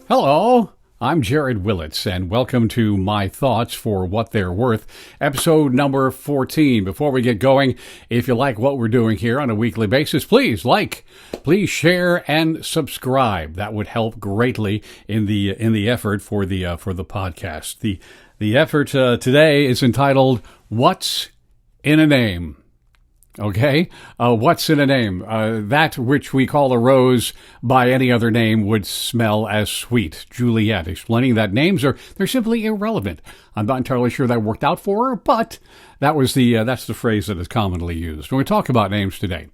Hello, I'm Jared Willits, and welcome to My Thoughts for What They're Worth, episode number 14. Before we get going, if you like what we're doing here on a weekly basis, please please share and subscribe. That would help greatly in the effort for the podcast. The effort today is entitled "What's in a Name." Okay, what's in a name? That which we call a rose by any other name would smell as sweet. Juliet, explaining that they're simply irrelevant. I'm not entirely sure that worked out for her, but that's the phrase that is commonly used when we talk about names today.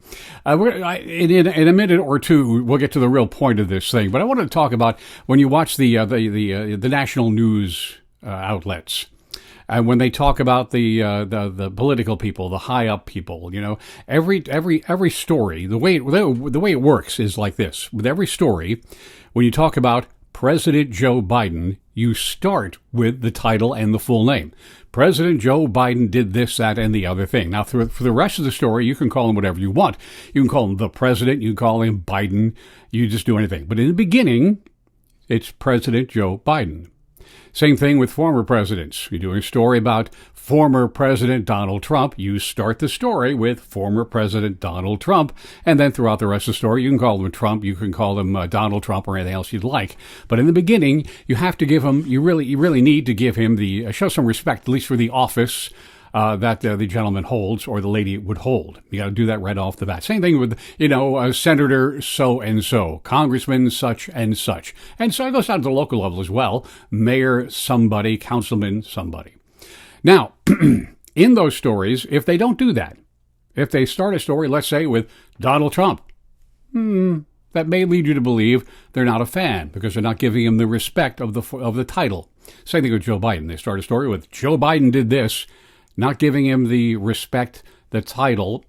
In a minute or two, we'll get to the real point of this thing. But I want to talk about when you watch the national news outlets. And when they talk about the political people, the high up people, every story, the way it works is like this. With every story, when you talk about President Joe Biden, you start with the title and the full name. President Joe Biden did this, that, and the other thing. Now, for the rest of the story, you can call him whatever you want. You can call him the president. You can call him Biden. You just do anything. But in the beginning, it's President Joe Biden. Same thing with former presidents. You're doing a story about former President Donald Trump. You start the story with former President Donald Trump, and then throughout the rest of the story, you can call him Trump, you can call him Donald Trump, or anything else you'd like. But in the beginning, you have to give him. You really need to give him show some respect, at least for the office that the gentleman holds or the lady would hold. You got to do that right off the bat. Same thing with, Senator so-and-so, Congressman such and such. And so it goes down to the local level as well. Mayor somebody, councilman somebody. Now, in those stories, if they don't do that, if they start a story, let's say, with Donald Trump, that may lead you to believe they're not a fan because they're not giving him the respect of the title. Same thing with Joe Biden. They start a story with Joe Biden did this, not giving him the respect, the title,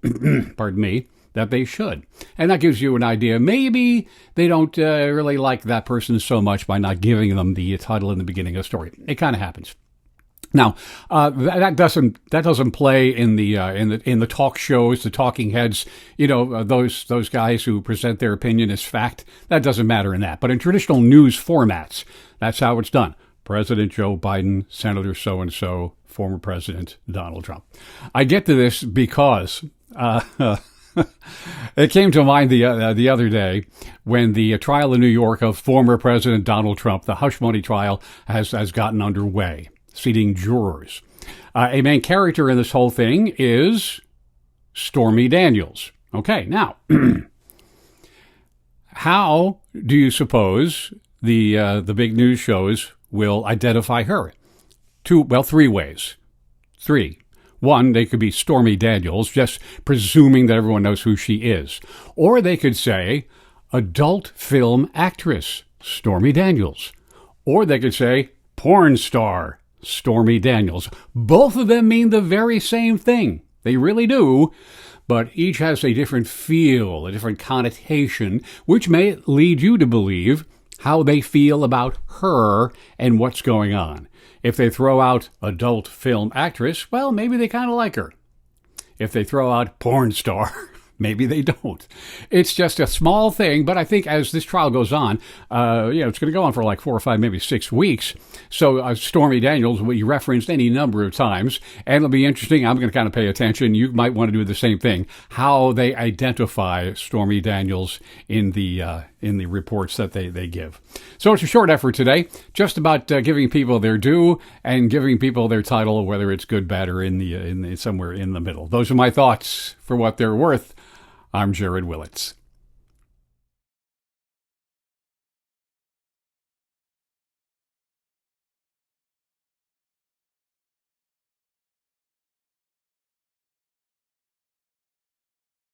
pardon me, that they should. And that gives you an idea. Maybe they don't really like that person so much by not giving them the title in the beginning of the story. It kind of happens. Now, that doesn't play in the talk shows, the talking heads, those guys who present their opinion as fact. That doesn't matter in that. But in traditional news formats, that's how it's done. President Joe Biden, Senator so-and-so, former President Donald Trump. I get to this because it came to mind the other day when the trial in New York of former President Donald Trump, the hush money trial, has gotten underway, seating jurors. A main character in this whole thing is Stormy Daniels. Okay, now, how do you suppose the big news shows will identify her? Three ways. One, they could be Stormy Daniels, just presuming that everyone knows who she is. Or they could say, adult film actress, Stormy Daniels. Or they could say, porn star, Stormy Daniels. Both of them mean the very same thing. They really do. But each has a different feel, a different connotation, which may lead you to believe how they feel about her and what's going on. If they throw out adult film actress, well, maybe they kind of like her. If they throw out porn star, maybe they don't. It's just a small thing, but I think as this trial goes on, it's going to go on for like 4 or 5, maybe 6 weeks. So Stormy Daniels will be referenced any number of times, and it'll be interesting. I'm going to kind of pay attention. You might want to do the same thing. How they identify Stormy Daniels in the reports that they give. So it's a short effort today, just about giving people their due and giving people their title, whether it's good, bad, or in somewhere in the middle. Those are my thoughts for what they're worth. I'm Jared Willits.